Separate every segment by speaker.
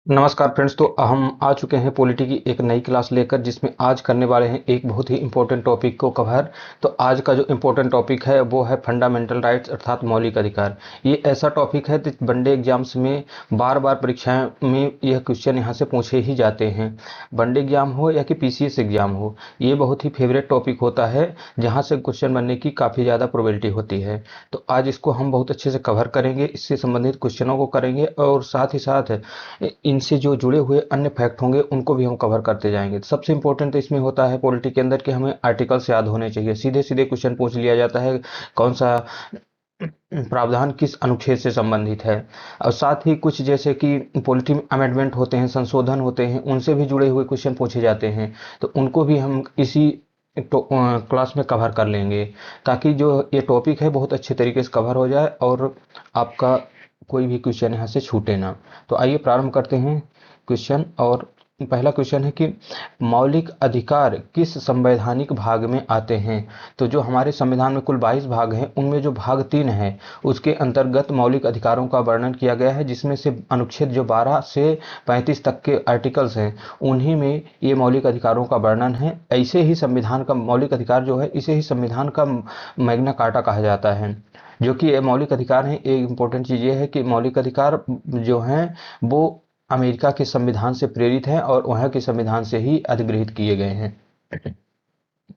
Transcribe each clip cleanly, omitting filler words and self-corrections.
Speaker 1: नमस्कार फ्रेंड्स। तो हम आ चुके हैं पॉलिटी की एक नई क्लास लेकर, जिसमें आज करने वाले हैं एक बहुत ही इंपॉर्टेंट टॉपिक को कवर। तो आज का जो इंपॉर्टेंट टॉपिक है वो है फंडामेंटल राइट्स अर्थात मौलिक अधिकार। ये ऐसा टॉपिक है कि वनडे एग्जाम्स में बार बार परीक्षाएं में यह क्वेश्चन यहाँ से पूछे ही जाते हैं। वनडे एग्जाम हो या कि पीसीएस एग्जाम हो, ये बहुत ही फेवरेट टॉपिक होता है जहाँ से क्वेश्चन बनने की काफ़ी ज़्यादा प्रोबेबिलिटी होती है। तो आज इसको हम बहुत अच्छे से कवर करेंगे, इससे संबंधित क्वेश्चनों को करेंगे और साथ ही साथ इनसे जो जुड़े हुए अन्य फैक्ट होंगे उनको भी हम कवर करते जाएंगे। सबसे इंपॉर्टेंट तो इसमें होता है पॉलिटी के अंदर कि हमें आर्टिकल्स याद होने चाहिए। सीधे सीधे क्वेश्चन पूछ लिया जाता है कौन सा प्रावधान किस अनुच्छेद से संबंधित है, और साथ ही कुछ जैसे कि पॉलिटी में अमेंडमेंट होते हैं, संशोधन होते हैं, उनसे भी जुड़े हुए क्वेश्चन पूछे जाते हैं। तो उनको भी हम इसी तो क्लास में कवर कर लेंगे, ताकि जो ये टॉपिक है बहुत अच्छे तरीके से कवर हो जाए और आपका कोई भी क्वेश्चन यहाँ से छूटे ना। तो आइए प्रारंभ करते हैं क्वेश्चन। और पहला क्वेश्चन है कि मौलिक अधिकार किस संवैधानिक भाग में आते हैं। तो जो हमारे संविधान में कुल 22 भाग हैं, उनमें जो भाग 3 है उसके अंतर्गत मौलिक अधिकारों का वर्णन किया गया है, जिसमें से अनुच्छेद जो 12 से 35 तक के आर्टिकल्स हैं उन्हीं में ये मौलिक अधिकारों का वर्णन है। ऐसे ही संविधान का मौलिक अधिकार जो है, इसे ही संविधान का मैग्ना कार्टा कहा जाता है। जो कि ये मौलिक अधिकार हैं, एक इम्पोर्टेंट चीज़ ये है कि मौलिक अधिकार जो हैं वो अमेरिका के संविधान से प्रेरित हैं और वहाँ के संविधान से ही अधिगृहित किए गए हैं।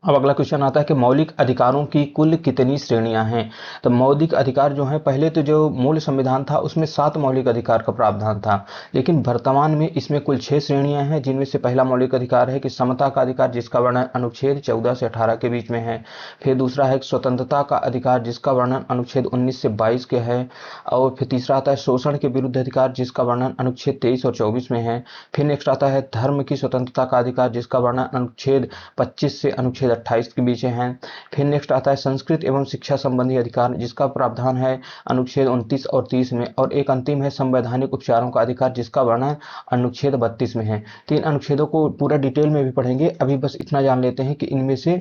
Speaker 1: अब अगला क्वेश्चन आता है कि मौलिक अधिकारों की कुल कितनी श्रेणियां हैं। तो मौलिक अधिकार जो है, पहले तो जो मूल संविधान था उसमें 7 मौलिक अधिकार का प्रावधान था, लेकिन वर्तमान में इसमें कुल 6 श्रेणियां हैं, जिनमें से पहला मौलिक अधिकार है कि समता का अधिकार, जिसका वर्णन अनुच्छेद 14 से 18 के बीच में है। फिर दूसरा है स्वतंत्रता का अधिकार, जिसका वर्णन अनुच्छेद 19 से 22 के है। और फिर तीसरा आता है शोषण के विरुद्ध अधिकार, जिसका वर्णन अनुच्छेद 23 और 24 में है। फिर नेक्स्ट आता है धर्म की स्वतंत्रता का अधिकार, जिसका वर्णन अनुच्छेद 25 से अनुच्छेद 28 के बीच हैं। फिर नेक्स्ट आता है संस्कृत एवं शिक्षा संबंधी अधिकार, जिसका प्रावधान है अनुच्छेद 29 और 30 में। और एक अंतिम है संवैधानिक उपचारों का अधिकार, जिसका वर्णन अनुच्छेद 32 में है। 3 अनुच्छेदों को पूरा डिटेल में भी पढ़ेंगे, अभी बस इतना जान लेते हैं कि इनमें से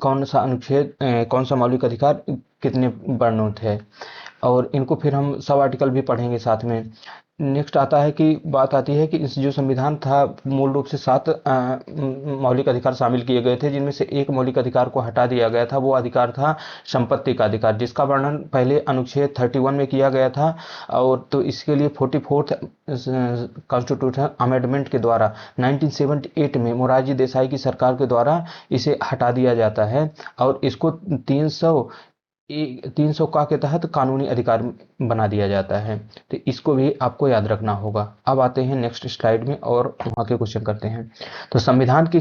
Speaker 1: कौन सा अनुच्छेद कौन सा मौलिक अधिकार कितने वर्णों थे, और इनको फिर हम सब आर्टिकल भी पढ़ेंगे साथ में। नेक्स्ट आता है कि बात आती है कि इस जो संविधान था, मूल रूप से 7 मौलिक अधिकार शामिल किए गए थे, जिनमें से एक मौलिक अधिकार को हटा दिया गया था। वो अधिकार था संपत्ति का अधिकार, जिसका वर्णन पहले अनुच्छेद 31 में किया गया था। और तो इसके लिए 44th कॉन्स्टिट्यूशन अमेंडमेंट के द्वारा 1978 में मोरारजी देसाई की सरकार के द्वारा इसे हटा दिया जाता है, और इसको 300 का के तहत कानूनी अधिकार बना दिया जाता है। तो इसको भी आपको याद रखना होगा। अब आते हैं नेक्स्ट स्लाइड में और वहाँ के क्वेश्चन करते हैं। तो संविधान के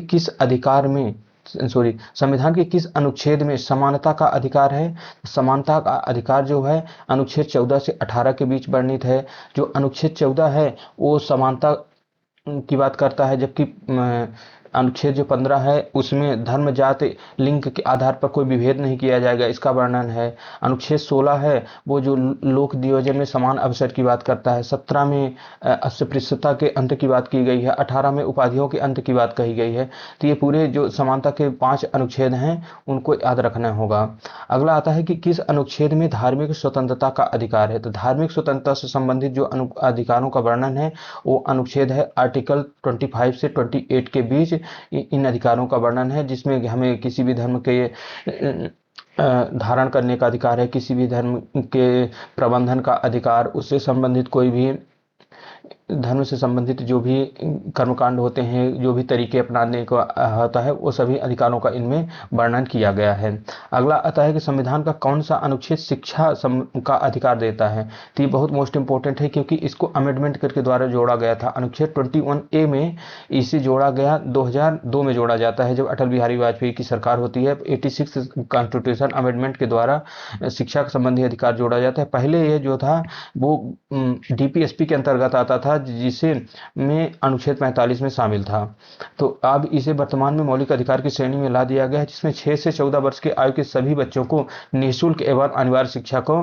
Speaker 1: किस अनुच्छेद में समानता का अधिकार है। समानता का अधिकार जो है अनुच्छेद 14 से 18 के बीच वर्णित है। जो अनुच्छेद 14 है वो समानता की बात करता है, जबकि अनुच्छेद जो 15 है उसमें धर्म जाति लिंग के आधार पर कोई विभेद नहीं किया जाएगा, इसका वर्णन है। अनुच्छेद 16 है वो जो लोक नियोजन में समान अवसर की बात करता है। 17 में अस्पृश्यता के अंत की बात की गई है। 18 में उपाधियों के अंत की बात कही गई है। तो ये पूरे जो समानता के 5 अनुच्छेद हैं उनको याद रखना होगा। अगला आता है कि किस अनुच्छेद में धार्मिक स्वतंत्रता का अधिकार है। तो धार्मिक स्वतंत्रता से संबंधित जो अधिकारों का वर्णन है वो अनुच्छेद है आर्टिकल 25 से 28 के बीच इन अधिकारों का वर्णन है, जिसमें हमें किसी भी धर्म के धारण करने का अधिकार है, किसी भी धर्म के प्रबंधन का अधिकार, उससे संबंधित कोई भी धर्म से संबंधित जो भी कर्मकांड होते हैं, जो भी तरीके अपनाने का होता है, वो सभी अधिकारों का इनमें वर्णन किया गया है। अगला आता है कि संविधान का कौन सा अनुच्छेद शिक्षा का अधिकार देता है। तो ये बहुत मोस्ट इंपॉर्टेंट है, क्योंकि इसको अमेंडमेंट करके द्वारा जोड़ा गया था। अनुच्छेद 21A में इसे जोड़ा गया, 2002 में जोड़ा जाता है जब अटल बिहारी वाजपेयी की सरकार होती है। 86 कॉन्स्टिट्यूशन अमेंडमेंट के द्वारा शिक्षा संबंधी अधिकार जोड़ा जाता है। पहले ये जो था वो डीपीएसपी के अंतर्गत आता था, जिसे में अनुच्छेद 45 में शामिल था। तो अब इसे वर्तमान में मौलिक अधिकार की श्रेणी में ला दिया गया है, जिसमें 6 से 14 वर्ष के आयु के सभी बच्चों को निःशुल्क एवं अनिवार्य शिक्षा को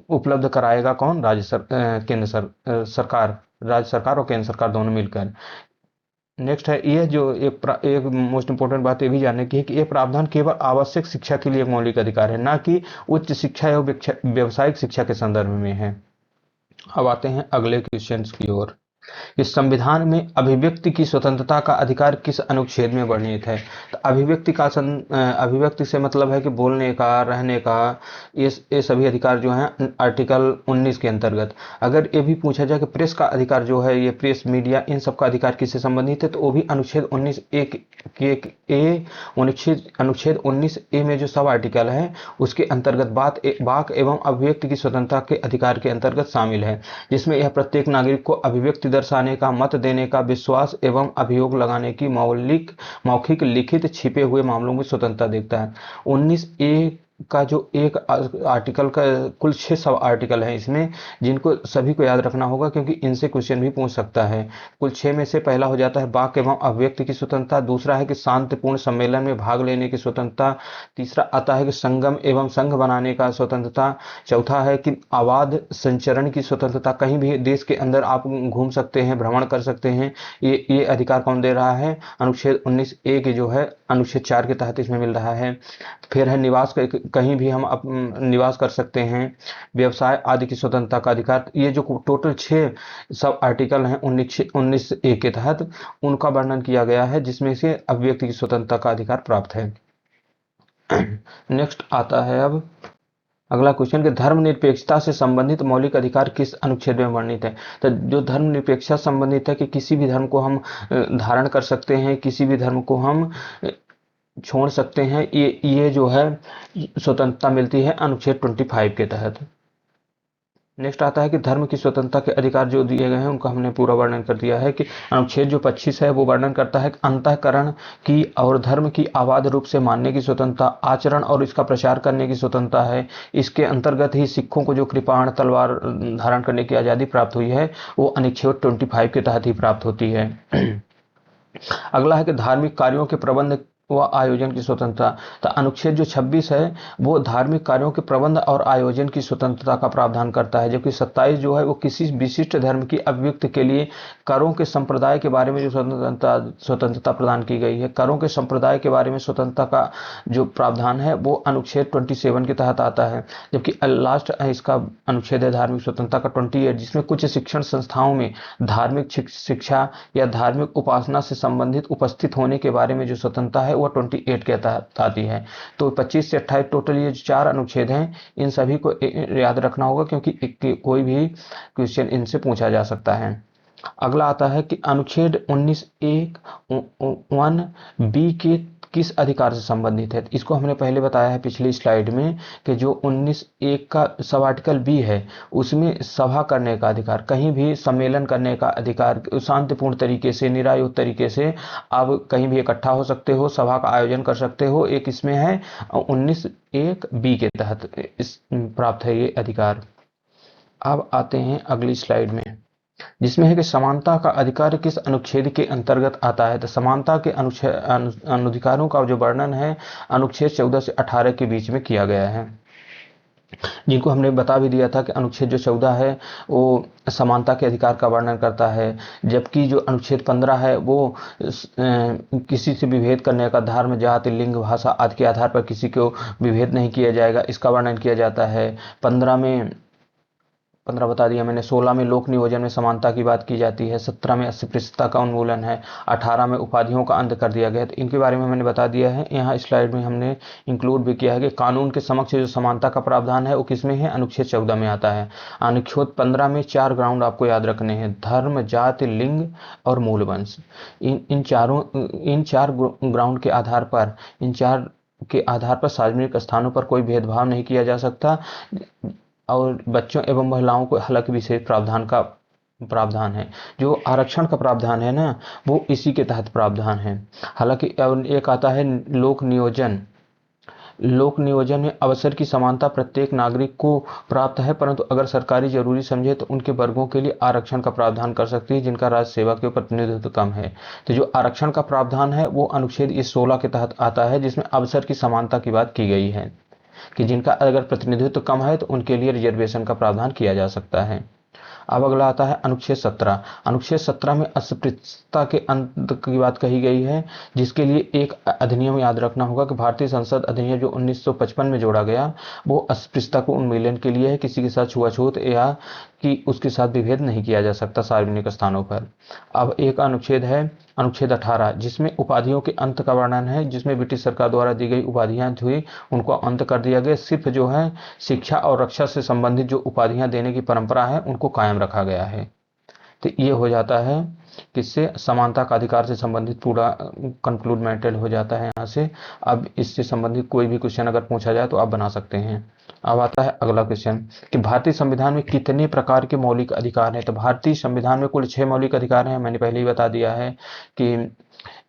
Speaker 1: उपलब्ध कराएगा कौन, सरकार, राज्य सरकार और केंद्र सरकार दोनों मिलकर। नेक्स्ट है यह जो एक मोस्ट इंपोर्टेंट बात ये भी जानने की है कि यह प्रावधान केवल आवश्यक शिक्षा के लिए एक मौलिक अधिकार है, ना कि उच्च शिक्षा एवं व्यावसायिक शिक्षा के संदर्भ में है। अब आते हैं अगले क्वेश्चन की ओर। इस संविधान में अभिव्यक्ति की स्वतंत्रता का अधिकार किस अनुच्छेद में वर्णित है? तो अभिव्यक्ति से मतलब है कि बोलने का, रहने का, ये सभी अधिकार जो हैं आर्टिकल 19 के अंतर्गत। अगर ये भी पूछा जाए कि प्रेस का अधिकार जो है, ये प्रेस, मीडिया, इन सब का अधिकार किससे संबंधित है, तो वो भी अनुच्छेद 19 ए के अनुच्छेद 19 ए में जो सब आर्टिकल है उसके अंतर्गत वाक एवं अभिव्यक्ति की स्वतंत्रता के अधिकार के अंतर्गत शामिल है, जिसमें यह प्रत्येक नागरिक को अभिव्यक्ति दर्शाने का, मत देने का, विश्वास एवं अभियोग लगाने की मौखिक, लिखित, छिपे हुए मामलों में स्वतंत्रता देता है। 19 ए का जो एक आर्टिकल का कुल 6 सब आर्टिकल है इसमें, जिनको सभी को याद रखना होगा क्योंकि इनसे क्वेश्चन भी पूछ सकता है। कुल 6 में से पहला हो जाता है वाक एवं अभिव्यक्ति की स्वतंत्रता, दूसरा है कि शांतिपूर्ण सम्मेलन में भाग लेने की स्वतंत्रता, तीसरा आता है कि संगम एवं संघ बनाने का स्वतंत्रता, चौथा है कि अबाध संचरण की स्वतंत्रता, कहीं भी देश के अंदर आप घूम सकते हैं, भ्रमण कर सकते हैं, ये अधिकार कौन दे रहा है? अनुच्छेद 19 ए के जो है अनुच्छेद 4 के तहत इसमें मिल रहा है। फिर है निवास, कहीं भी हम निवास कर सकते हैं, व्यवसाय आदि की स्वतंत्रता का अधिकार। ये जो टोटल 6 सब आर्टिकल हैं 19 ए के तहत, उनका वर्णन किया गया है, जिसमें से अभिव्यक्ति की स्वतंत्रता का अधिकार प्राप्त है। नेक्स्ट आता है अब अगला क्वेश्चन कि धर्मनिरपेक्षता से संबंधित मौलिक अधिकार किस अनुच्छेद में वर्णित है? तो जो धर्मनिरपेक्षता संबंधित है कि किसी भी धर्म को हम धारण कर सकते हैं, किसी भी धर्म को हम छोड़ सकते हैं, ये जो है स्वतंत्रता मिलती है अनुच्छेद 25 के तहत। नेक्स्ट आता है कि धर्म की स्वतंत्रता के अधिकार जो दिए गए हैं उनका हमने पूरा वर्णन कर दिया है कि अनुच्छेद जो 25 है वो वर्णन करता है कि अंतःकरण की और धर्म की अबाध रूप से मानने की स्वतंत्रता, आचरण और इसका प्रचार करने की स्वतंत्रता है। इसके अंतर्गत ही सिखों को जो कृपाण तलवार धारण करने की आज़ादी प्राप्त हुई है वो अनुच्छेद 25 के तहत ही प्राप्त होती है। अगला है कि धार्मिक कार्यों के प्रबंध व आयोजन की स्वतंत्रता। तो अनुच्छेद जो 26 है वो धार्मिक कार्यों के प्रबंध और आयोजन की स्वतंत्रता का प्रावधान करता है, जबकि 27 जो है वो किसी विशिष्ट धर्म की अभिव्यक्ति के लिए करों के संप्रदाय के बारे में जो स्वतंत्रता प्रदान की गई है, करों के संप्रदाय के बारे में स्वतंत्रता का जो प्रावधान है वो अनुच्छेद 27 के तहत आता है। जबकि लास्ट इसका अनुच्छेद है धार्मिक स्वतंत्रता का 28, जिसमें कुछ शिक्षण संस्थाओं में धार्मिक शिक्षा या धार्मिक उपासना से संबंधित उपस्थित होने के बारे में जो स्वतंत्रता है वो 28 के तहत आती है। तो 25 से 28 टोटल ये 4 अनुच्छेद हैं, इन सभी को याद रखना होगा क्योंकि कोई भी क्वेश्चन इनसे पूछा जा सकता है। अगला आता है कि अनुच्छेद 19 एक 1 बी के किस अधिकार से संबंधित है? इसको हमने पहले बताया है पिछली स्लाइड में कि जो 19 एक का सब आर्टिकल बी है उसमें सभा करने का अधिकार, कहीं भी सम्मेलन करने का अधिकार, शांतिपूर्ण तरीके से, निरायुध तरीके से आप कहीं भी इकट्ठा हो सकते हो, सभा का आयोजन कर सकते हो, एक इसमें है 19 एक बी के तहत इस प्राप्त है ये अधिकार। अब आते हैं अगली स्लाइड में जिसमें है कि समानता का अधिकार किस अनुच्छेद के अंतर्गत आता है? तो समानता के अनुधिकारों का जो वर्णन है अनुच्छेद 14 से 18 के बीच में किया गया है, जिनको हमने बता भी दिया था कि अनुच्छेद जो 14 है वो समानता के अधिकार का वर्णन करता है, जबकि जो अनुच्छेद 15 है वो किसी से विभेद करने का, धर्म, जाति, लिंग, भाषा आदि के आधार पर किसी को विभेद नहीं किया जाएगा, इसका वर्णन किया जाता है। 15 बता दिया मैंने। 16 में लोक नियोजन में समानता की बात की जाती है। 17 में अस्पृश्यता का उन्मूलन है। 18 में उपाधियों का अंत कर दिया गया। तो इनके बारे में मैंने बता दिया है, यहाँ स्लाइड में हमने इंक्लूड भी किया है कि कानून के समक्ष जो समानता का प्रावधान है वो किसमें है? अनुच्छेद 14 में आता है। अनुच्छेद 15 में 4 ग्राउंड आपको याद रखने हैं: धर्म, जाति, लिंग और मूल वंश। इन 4 ग्राउंड के आधार पर, सार्वजनिक स्थानों पर कोई भेदभाव नहीं किया जा सकता और बच्चों एवं महिलाओं को हालांकि विशेष प्रावधान है। जो आरक्षण का प्रावधान है ना वो इसी के तहत प्रावधान है। हालांकि एक आता है लोक नियोजन में अवसर की समानता प्रत्येक नागरिक को प्राप्त है, परंतु अगर सरकारी जरूरी समझे तो उनके वर्गों के लिए आरक्षण का प्रावधान कर सकती है जिनका राज्य सेवा के प्रतिनिधित्व कम है। तो जो आरक्षण का प्रावधान है वो अनुच्छेद इस 16 के तहत आता है, जिसमें अवसर की समानता की बात की गई है कि जिनका अगर प्रतिनिधित्व कम है तो उनके लिए रिजर्वेशन का प्रावधान किया जा सकता है। अब अगला आता है अनुच्छेद 17। अनुच्छेद 17 में अस्पृश्यता के अंत की बात कही गई है, जिसके लिए एक अधिनियम याद रखना होगा कि भारतीय संसद अधिनियम जो 1955 में जोड़ा गया वो अस्पृश्यता को उन्मूलन के लिए है। किसी के साथ छुआछूत या कि उसके साथ विभेद नहीं किया जा सकता सार्वजनिक स्थानों पर। अब एक अनुच्छेद है अनुच्छेद 18, जिसमें उपाधियों के अंत का वर्णन है, जिसमें ब्रिटिश सरकार द्वारा दी गई उपाधियां थी उनको अंत कर दिया गया। सिर्फ जो है शिक्षा और रक्षा से संबंधित जो उपाधियां देने की परंपरा है उनको कायम रखा गया है। तो ये हो जाता है किससे, समानता का अधिकार से संबंधित पूरा कंक्लूड मैटर हो जाता है यहाँ से। अब इससे संबंधित कोई भी क्वेश्चन अगर पूछा जाए तो आप बना सकते हैं। अब आता है अगला क्वेश्चन कि भारतीय संविधान में कितने प्रकार के मौलिक अधिकार हैं। तो भारतीय संविधान में कुल 6 मौलिक अधिकार हैं। मैंने पहले ही बता दिया है कि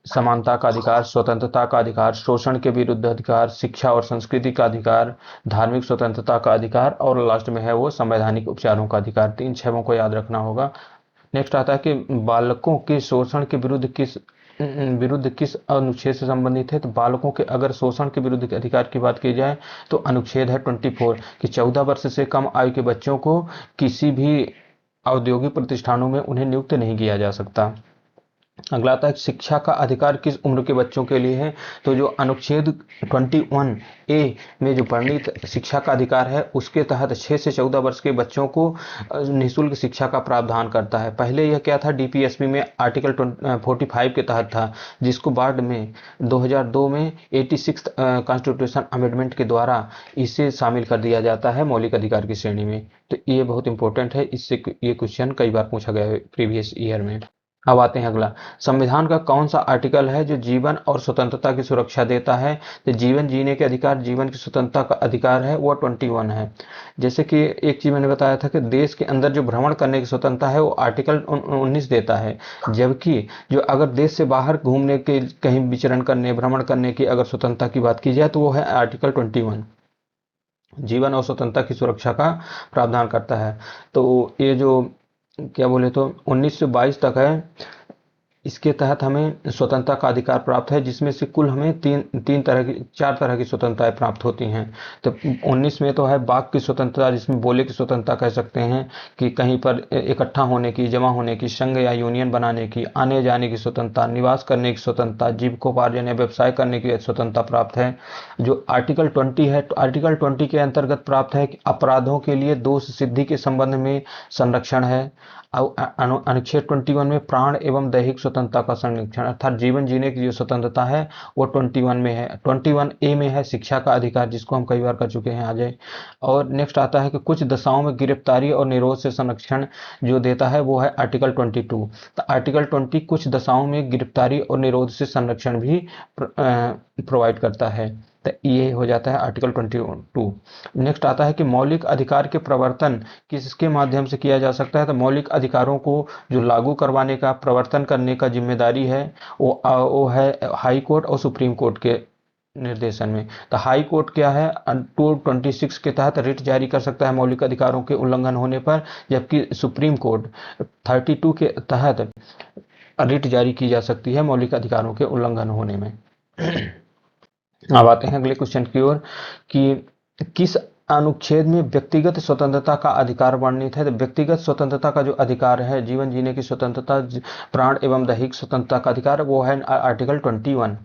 Speaker 1: समानता का अधिकार, स्वतंत्रता का अधिकार, शोषण के विरुद्ध अधिकार, शिक्षा और संस्कृति का अधिकार, धार्मिक स्वतंत्रता का अधिकार और लास्ट में है वो संवैधानिक उपचारों का अधिकार। तीन छहों को याद रखना होगा। नेक्स्ट आता है कि बालकों के शोषण के विरुद्ध किस अनुच्छेद से संबंधित है। तो बालकों के अगर शोषण के विरुद्ध अधिकार की बात की जाए तो अनुच्छेद है 24 कि 14 वर्ष से कम आयु के बच्चों को किसी भी औद्योगिक प्रतिष्ठानों में उन्हें नियुक्त नहीं किया जा सकता। अगला आता है शिक्षा का अधिकार किस उम्र के बच्चों के लिए है। तो जो अनुच्छेद 21A में जो वर्णित शिक्षा का अधिकार है उसके तहत 6 से 14 वर्ष के बच्चों को निःशुल्क शिक्षा का प्रावधान करता है। पहले यह क्या था, डीपीएसपी में आर्टिकल 45 के तहत था, जिसको बाद में 2002 में 86 कॉन्स्टिट्यूशन अमेंडमेंट के द्वारा इसे शामिल कर दिया जाता है मौलिक अधिकार की श्रेणी में। तो ये बहुत इंपॉर्टेंट है, इससे ये क्वेश्चन कई बार पूछा गया है प्रीवियस ईयर में। अब आते हैं अगला, संविधान का कौन सा आर्टिकल है जो जीवन और स्वतंत्रता की सुरक्षा देता है। तो जीवन जीने के अधिकार, जीवन की स्वतंत्रता का अधिकार है वो 21 है। जैसे कि एक चीज मैंने बताया था कि देश के अंदर जो भ्रमण करने की स्वतंत्रता है वो आर्टिकल 19 देता है, जबकि जो अगर देश से बाहर घूमने के, कहीं विचरण करने, भ्रमण करने की अगर स्वतंत्रता की बात की जाए तो वो है आर्टिकल 21, जीवन और स्वतंत्रता की सुरक्षा का प्रावधान करता है। तो ये जो क्या बोले तो 19 से 22 तक है, इसके तहत हमें स्वतंत्रता का अधिकार प्राप्त है, जिसमें से कुल हमें चार तरह की स्वतंत्रताएं प्राप्त होती हैं। तो 19 में तो है वाक की स्वतंत्रता, जिसमें बोले की स्वतंत्रता कह सकते हैं कि कहीं पर इकट्ठा होने की, जमा होने की, संघ या यूनियन बनाने की, आने जाने की स्वतंत्रता, निवास करने की स्वतंत्रता, जीविकोपार्जन या व्यवसाय करने की स्वतंत्रता प्राप्त है। जो आर्टिकल 20 है, तो आर्टिकल 20 के अंतर्गत प्राप्त है कि अपराधों के लिए दोष सिद्धि के संबंध में संरक्षण है। अनुच्छेद 21 में प्राण एवं दैहिक स्वतंत्रता का संरक्षण, अर्थात जीवन जीने की जो स्वतंत्रता है वो 21 में है। 21A में है शिक्षा का अधिकार, जिसको हम कई बार कर चुके हैं आज। और नेक्स्ट आता है कि कुछ दशाओं में गिरफ्तारी और निरोध से संरक्षण जो देता है वो है आर्टिकल 22। तो आर्टिकल 20 कुछ दशाओं में गिरफ्तारी और निरोध से संरक्षण भी प्रोवाइड करता है। तो ये हो जाता है आर्टिकल 22। नेक्स्ट आता है कि मौलिक अधिकार के प्रवर्तन किसके माध्यम से किया जा सकता है। तो मौलिक अधिकारों को जो लागू करवाने का, प्रवर्तन करने का जिम्मेदारी है वो है हाई कोर्ट और सुप्रीम कोर्ट के निर्देशन में। तो हाई कोर्ट क्या है, 226 के तहत रिट जारी कर सकता है मौलिक अधिकारों के उल्लंघन होने पर, जबकि सुप्रीम कोर्ट 32 के तहत रिट जारी की जा सकती है मौलिक अधिकारों के उल्लंघन होने में। अब आते हैं अगले क्वेश्चन की ओर कि किस अनुच्छेद में व्यक्तिगत स्वतंत्रता का अधिकार वर्णित है। तो व्यक्तिगत स्वतंत्रता का जो अधिकार है, जीवन जीने की स्वतंत्रता, प्राण एवं दैहिक स्वतंत्रता का अधिकार, वो है आर्टिकल 21।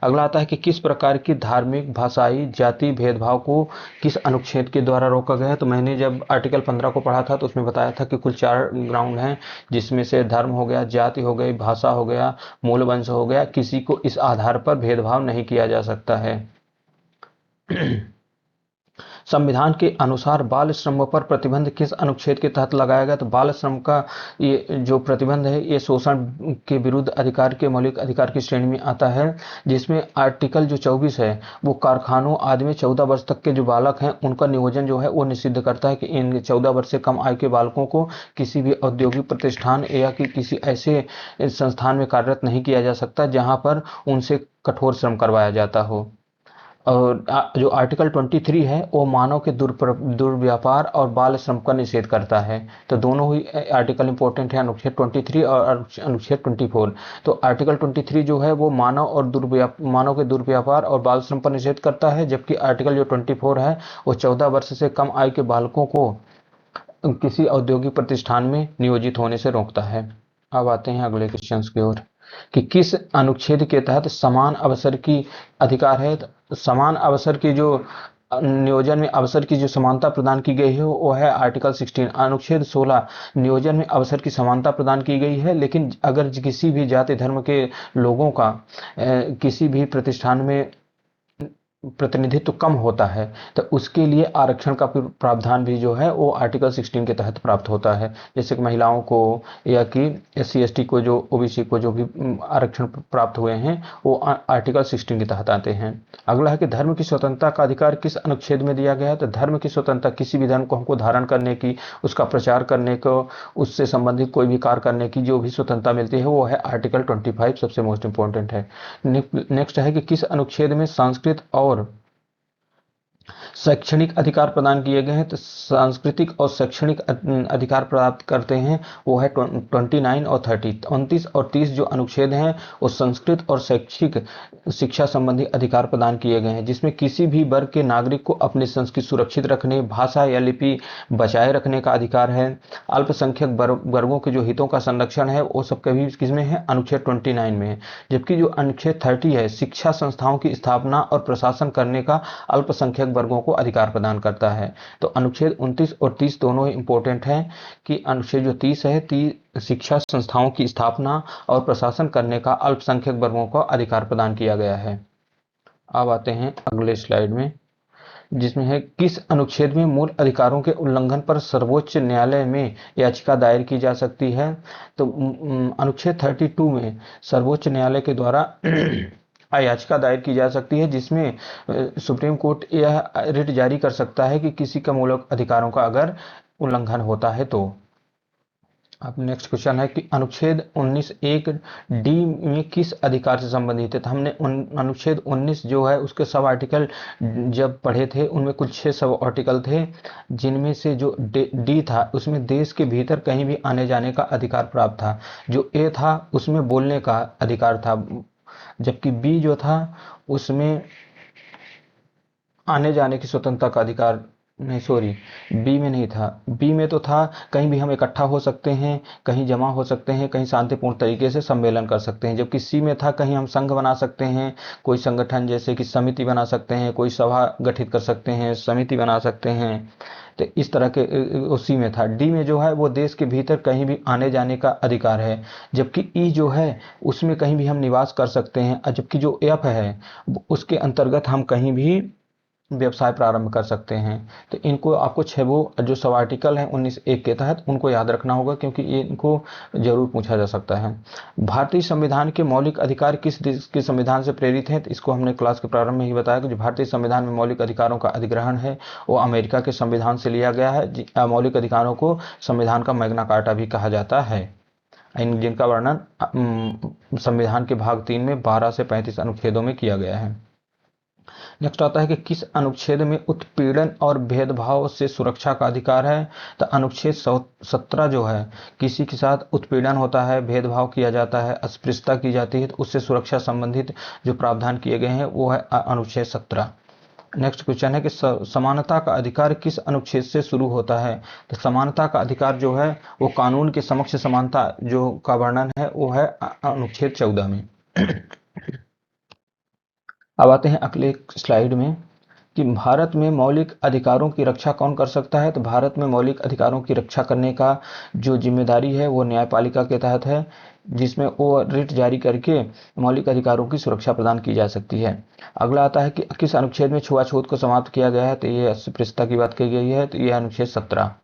Speaker 1: अगला आता है कि किस प्रकार की धार्मिक, भाषाई, जाति भेदभाव को किस अनुच्छेद के द्वारा रोका गया है। तो मैंने जब आर्टिकल 15 को पढ़ा था तो उसमें बताया था कि कुल 4 ग्राउंड हैं, जिसमें से धर्म हो गया, जाति हो गई, भाषा हो गया, मूल वंश हो गया। किसी को इस आधार पर भेदभाव नहीं किया जा सकता है। संविधान के अनुसार बाल श्रम पर प्रतिबंध किस अनुच्छेद के तहत लगाया गया। तो बाल श्रम का ये जो प्रतिबंध है ये शोषण के विरुद्ध अधिकार के मौलिक अधिकार की श्रेणी में आता है, जिसमें आर्टिकल जो 24 है वो कारखानों आदि में 14 वर्ष तक के जो बालक हैं उनका नियोजन जो है वो निषिद्ध करता है कि इन 14 वर्ष से कम आयु के बालकों को किसी भी औद्योगिक प्रतिष्ठान या कि किसी ऐसे संस्थान में कार्यरत नहीं किया जा सकता जहां पर उनसे कठोर श्रम करवाया जाता हो। और जो आर्टिकल 23 है वो मानव के दुर्व्यापार और बाल श्रम का निषेध करता है। तो दोनों ही आर्टिकल इंपॉर्टेंट है, अनुच्छेद 23 और अनुच्छेद 24। तो आर्टिकल 23 जो है वो मानव के दुर्व्यापार और बाल श्रम पर निषेध करता है, जबकि आर्टिकल जो 24 है वो 14 वर्ष से कम आयु के बालकों को किसी औद्योगिक प्रतिष्ठान में नियोजित होने से रोकता है। अब आते हैं अगले क्वेश्चन की ओर कि किस अनुच्छेद के तहत समान अवसर की अधिकार है। समान अवसर की जो नियोजन में अवसर की जो समानता प्रदान की गई है वो है आर्टिकल 16। अनुच्छेद 16 नियोजन में अवसर की समानता प्रदान की गई है, लेकिन अगर किसी भी जाति धर्म के लोगों का किसी भी प्रतिष्ठान में प्रतिनिधित्व कम होता है तो उसके लिए आरक्षण का प्रावधान भी जो है वो आर्टिकल 16 के तहत प्राप्त होता है। जैसे कि महिलाओं को या कि SC ST को, जो OBC को जो भी आरक्षण प्राप्त हुए हैं वो आर्टिकल 16 के तहत आते हैं। अगला है कि धर्म की स्वतंत्रता का अधिकार किस अनुच्छेद में दिया गया है। तो धर्म की स्वतंत्रता, किसी भी धर्म को हमको धारण करने की, उसका प्रचार करने को, उससे संबंधित कोई भी कार्य करने की जो भी स्वतंत्रता मिलती है वो है आर्टिकल 25, सबसे मोस्ट इंपॉर्टेंट है। नेक्स्ट है कि किस अनुच्छेद में संस्कृत और शैक्षणिक अधिकार प्रदान किए गए हैं। तो सांस्कृतिक और शैक्षणिक अधिकार प्राप्त करते हैं वो है 29 और 30। 29 और 30 जो अनुच्छेद हैं वो संस्कृत और शैक्षिक शिक्षा संबंधी अधिकार प्रदान किए गए हैं, जिसमें किसी भी वर्ग के नागरिक को अपनी संस्कृति सुरक्षित रखने, भाषा या लिपि बचाए रखने का अधिकार है। अल्पसंख्यक वर्गों के जो हितों का संरक्षण है वो सब कभी किसमें है, अनुच्छेद 29 में है। जबकि जो अनुच्छेद 30 है, शिक्षा संस्थाओं की स्थापना और प्रशासन करने का अल्पसंख्यक वर्गों को अधिकार प्रदान करता है। तो अनुच्छेद 29 और 30 दोनों ही इंपॉर्टेंट हैं कि अनुच्छेद जो 30 है, 30 शिक्षा संस्थाओं की स्थापना और प्रशासन करने का अल्पसंख्यक वर्गों को अधिकार प्रदान किया गया है। अब आते हैं अगले स्लाइड में, जिसमें है किस अनुच्छेद में मूल अधिकारों के उल्लंघन पर सर्वोच्च न्यायालय में याचिका दायर की जा सकती है। तो अनुच्छेद 32 में सर्वोच्च न्यायालय के द्वारा याचिका दायर की जा सकती है, जिसमें सुप्रीम कोर्ट यह रिट जारी कर सकता है कि किसी का मूलक अधिकारों का अगर उल्लंघन होता है तो। अब नेक्स्ट क्वेश्चन है कि अनुच्छेद 19(1)(d) में किस अधिकार से संबंधित है। तो हमने अनुच्छेद 19 जो है उसके सब आर्टिकल जब पढ़े थे, उनमें कुल 6 सब आर्टिकल थे, जिनमें से जो डी था उसमें देश के भीतर कहीं भी आने जाने का अधिकार प्राप्त था। जो ए था उसमें बोलने का अधिकार था, जबकि बी जो था उसमें आने जाने की स्वतंत्रता का अधिकार, नहीं सॉरी, बी में नहीं था। बी में तो था कहीं भी हम इकट्ठा हो सकते हैं, कहीं जमा हो सकते हैं, कहीं शांतिपूर्ण तरीके से सम्मेलन कर सकते हैं। जबकि सी में था कहीं हम संघ बना सकते हैं, कोई संगठन जैसे कि समिति बना सकते हैं, कोई सभा गठित कर सकते हैं, समिति बना सकते हैं। तो इस तरह के उसी में था। डी में जो है वो देश के भीतर कहीं भी आने जाने का अधिकार है। जबकि ई जो है उसमें कहीं भी हम निवास कर सकते हैं। जबकि जो एफ है उसके अंतर्गत हम कहीं भी व्यवसाय प्रारंभ कर सकते हैं। तो इनको आपको 6 वो जो सब आर्टिकल हैं 19(1) के तहत उनको याद रखना होगा, क्योंकि ये इनको जरूर पूछा जा सकता है। भारतीय संविधान के मौलिक अधिकार किस देश के संविधान से प्रेरित हैं। तो इसको हमने क्लास के प्रारंभ में ही बताया कि जो भारतीय संविधान में मौलिक अधिकारों का अधिग्रहण है वो अमेरिका के संविधान से लिया गया है। मौलिक अधिकारों को संविधान का मैग्ना कार्टा भी कहा जाता है, जिनका वर्णन संविधान के भाग 3 में 12 से 35 अनुच्छेदों में किया गया है। नेक्स्ट आता है कि किस अनुच्छेद में उत्पीड़न और भेदभाव से सुरक्षा का अधिकार है। तो अनुच्छेद 17 जो है, किसी के साथ उत्पीड़न होता है, भेदभाव किया जाता है, अस्पृश्यता की जाती है, तो उससे सुरक्षा संबंधित जो प्रावधान किए गए हैं वो है अनुच्छेद 17। नेक्स्ट क्वेश्चन है कि समानता का अधिकार किस अनुच्छेद से शुरू होता है। तो समानता का अधिकार जो है वो कानून के समक्ष समानता जो का वर्णन है वो है अनुच्छेद 14 में। अब आते हैं अगले स्लाइड में कि भारत में मौलिक अधिकारों की रक्षा कौन कर सकता है। तो भारत में मौलिक अधिकारों की रक्षा करने का जो जिम्मेदारी है वो न्यायपालिका के तहत है, जिसमें वो रिट जारी करके मौलिक अधिकारों की सुरक्षा प्रदान की जा सकती है। अगला आता है कि किस अनुच्छेद में छुआछूत को समाप्त किया गया है। तो ये अस्पृश्यता की बात की गई है, तो ये अनुच्छेद 17।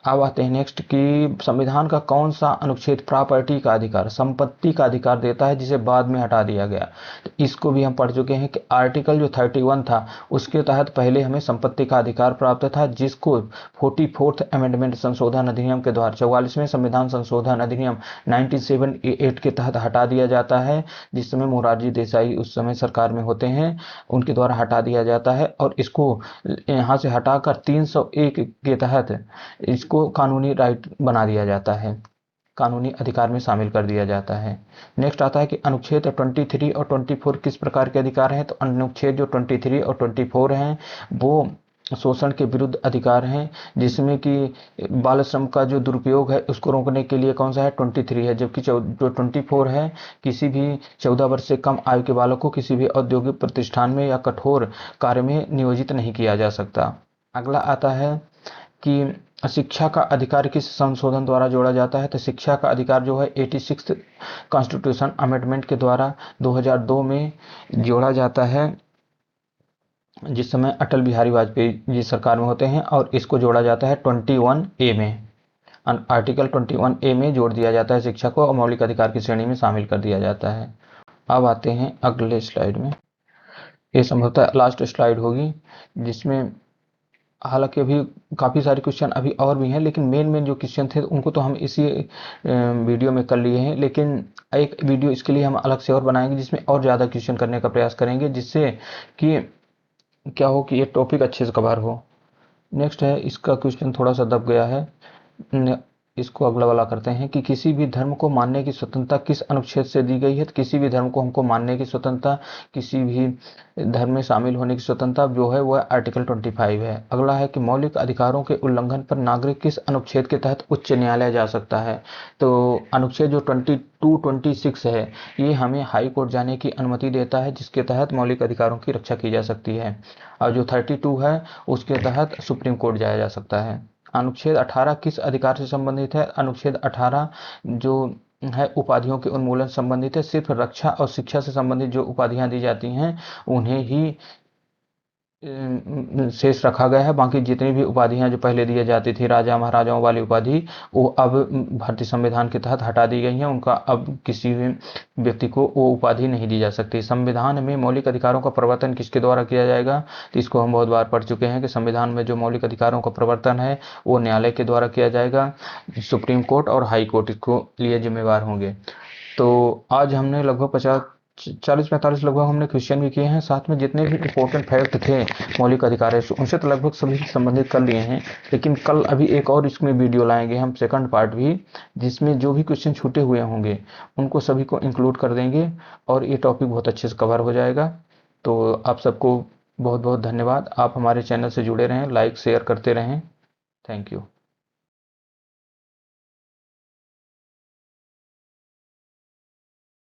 Speaker 1: अब आते हैं नेक्स्ट कि संविधान का कौन सा अनुच्छेद प्रॉपर्टी का अधिकार, संपत्ति का अधिकार देता है, जिसे बाद में हटा दिया गया। तो इसको भी हम पढ़ चुके हैं कि आर्टिकल जो 31 था उसके तहत पहले हमें संपत्ति का अधिकार प्राप्त था, जिसको 44th अमेंडमेंट संशोधन अधिनियम के द्वारा 44वें संविधान संशोधन अधिनियम 1978 के तहत हटा दिया जाता है। जिस समय मोरारजी देसाई उस समय सरकार में होते हैं, उनके द्वारा हटा दिया जाता है और इसको यहाँ से हटाकर 301 के तहत इसको कानूनी राइट बना दिया जाता है, कानूनी अधिकार में शामिल कर दिया जाता है। नेक्स्ट आता है कि अनुच्छेद 23 और 24 किस प्रकार के अधिकार हैं। तो अनुच्छेद जो 23 और 24 हैं वो शोषण के विरुद्ध अधिकार हैं, जिसमें कि बाल श्रम का जो दुरुपयोग है उसको रोकने के लिए कौन सा है 23 है, जबकि जो 24 है किसी भी 14 वर्ष से कम आयु के बालक को किसी भी औद्योगिक प्रतिष्ठान में या कठोर कार्य में नियोजित नहीं किया जा सकता। अगला आता है कि शिक्षा का अधिकार किस संशोधन द्वारा जोड़ा जाता है, तो शिक्षा का अधिकार जो है 86 कॉन्स्टिट्यूशन अमेंडमेंट के द्वारा 2002 में जोड़ा जाता है, जिस समय अटल बिहारी वाजपेयी जी सरकार में होते हैं, और इसको जोड़ा जाता है 21A में। आर्टिकल 21A में जोड़ दिया जाता है शिक्षा को और मौलिक अधिकार की श्रेणी में शामिल कर दिया जाता है। अब आते हैं अगले स्लाइड में, ये संभवतः लास्ट स्लाइड होगी, जिसमें हालांकि अभी काफ़ी सारे क्वेश्चन अभी और भी हैं, लेकिन मेन जो क्वेश्चन थे उनको तो हम इसी वीडियो में कर लिए हैं, लेकिन एक वीडियो इसके लिए हम अलग से और बनाएंगे जिसमें और ज़्यादा क्वेश्चन करने का प्रयास करेंगे, जिससे कि क्या हो कि ये टॉपिक अच्छे से कवर हो। नेक्स्ट है, इसका क्वेश्चन थोड़ा सा दब गया है, इसको अगला वाला करते हैं कि किसी भी धर्म को मानने की स्वतंत्रता किस अनुच्छेद से दी गई है। तो किसी भी धर्म को हमको मानने की स्वतंत्रता, किसी भी धर्म में शामिल होने की स्वतंत्रता जो है वह आर्टिकल 25 है। अगला है कि मौलिक अधिकारों के उल्लंघन पर नागरिक किस अनुच्छेद के तहत उच्च न्यायालय जा सकता है। तो अनुच्छेद जो 22-26 है ये हमें हाई कोर्ट जाने की अनुमति देता है, जिसके तहत मौलिक अधिकारों की रक्षा की जा सकती है, और जो 32 है उसके तहत सुप्रीम कोर्ट जाया जा सकता है। अनुच्छेद 18 किस अधिकार से संबंधित है। अनुच्छेद 18 जो है उपाधियों के उन्मूलन से संबंधित है। सिर्फ रक्षा और शिक्षा से संबंधित जो उपाधियां दी जाती हैं उन्हें ही शेष रखा गया है। बाकी जितनी भी उपाधियां जो पहले दी जाती थी, राजा महाराजाओं वाली उपाधि, वो अब भारतीय संविधान के तहत हटा दी गई हैं। उनका अब किसी भी व्यक्ति को वो उपाधि नहीं दी जा सकती। संविधान में मौलिक अधिकारों का प्रवर्तन किसके द्वारा किया जाएगा, तो इसको हम बहुत बार पढ़ चुके हैं कि संविधान में जो मौलिक अधिकारों का प्रवर्तन है वो न्यायालय के द्वारा किया जाएगा। सुप्रीम कोर्ट और हाई कोर्ट इसको लिए जिम्मेवार होंगे। तो आज हमने लगभग 40-45 लगभग हमने क्वेश्चन भी किए हैं, साथ में जितने भी इंपॉर्टेंट फैक्ट थे मौलिक अधिकार से उनसे तो लगभग सभी संबंधित कर लिए हैं। लेकिन कल अभी एक और इसमें वीडियो लाएंगे हम, सेकंड पार्ट भी, जिसमें जो भी क्वेश्चन छूटे हुए होंगे उनको सभी को इंक्लूड कर देंगे और ये टॉपिक बहुत अच्छे से कवर हो जाएगा। तो आप सबको बहुत बहुत धन्यवाद। आप हमारे चैनल से जुड़े रहें, लाइक शेयर करते रहें। Thank you.